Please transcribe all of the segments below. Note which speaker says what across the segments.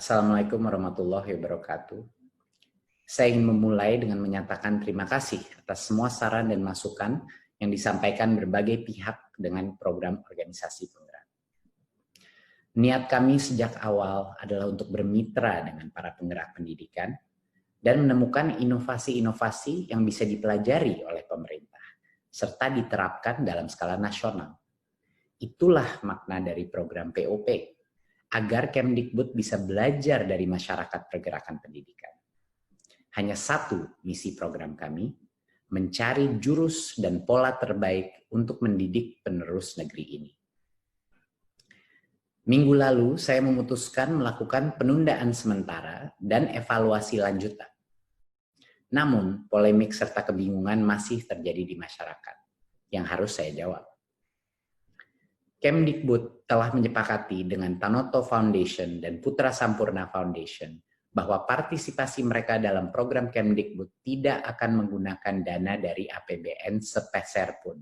Speaker 1: Assalamualaikum warahmatullahi wabarakatuh. Saya ingin memulai dengan menyatakan terima kasih atas semua saran dan masukan yang disampaikan berbagai pihak dengan program organisasi penggerak. Niat kami sejak awal adalah untuk bermitra dengan para penggerak pendidikan dan menemukan inovasi-inovasi yang bisa dipelajari oleh pemerintah serta diterapkan dalam skala nasional. Itulah makna dari program POP, agar Kemdikbud bisa belajar dari masyarakat pergerakan pendidikan. Hanya satu misi program kami, mencari jurus dan pola terbaik untuk mendidik penerus negeri ini. Minggu lalu, saya memutuskan melakukan penundaan sementara dan evaluasi lanjutan. Namun, polemik serta kebingungan masih terjadi di masyarakat, yang harus saya jawab. Kemdikbud telah menyepakati dengan Tanoto Foundation dan Putra Sampurna Foundation bahwa partisipasi mereka dalam program Kemdikbud tidak akan menggunakan dana dari APBN sepeser pun.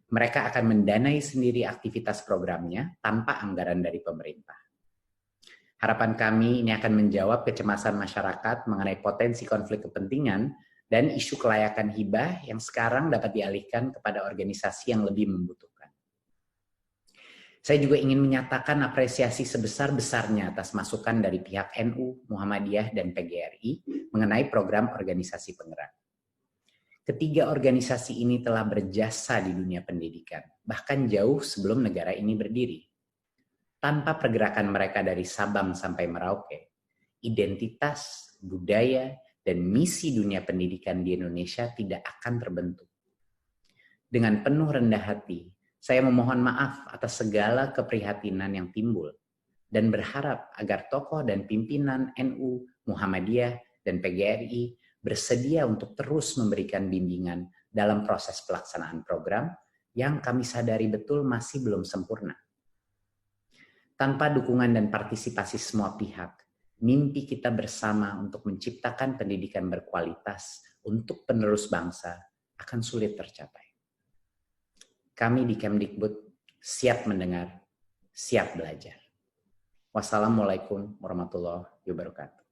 Speaker 1: Mereka akan mendanai sendiri aktivitas programnya tanpa anggaran dari pemerintah. Harapan kami ini akan menjawab kecemasan masyarakat mengenai potensi konflik kepentingan dan isu kelayakan hibah yang sekarang dapat dialihkan kepada organisasi yang lebih membutuhkan. Saya juga ingin menyatakan apresiasi sebesar-besarnya atas masukan dari pihak NU, Muhammadiyah, dan PGRI mengenai program organisasi penggerak. Ketiga organisasi ini telah berjasa di dunia pendidikan, bahkan jauh sebelum negara ini berdiri. Tanpa pergerakan mereka dari Sabang sampai Merauke, identitas, budaya, dan misi dunia pendidikan di Indonesia tidak akan terbentuk. Dengan penuh rendah hati, saya memohon maaf atas segala keprihatinan yang timbul dan berharap agar tokoh dan pimpinan NU, Muhammadiyah, dan PGRI bersedia untuk terus memberikan bimbingan dalam proses pelaksanaan program yang kami sadari betul masih belum sempurna. Tanpa dukungan dan partisipasi semua pihak, mimpi kita bersama untuk menciptakan pendidikan berkualitas untuk penerus bangsa akan sulit tercapai. Kami di Kemdikbud siap mendengar, siap belajar. Wassalamualaikum warahmatullahi wabarakatuh.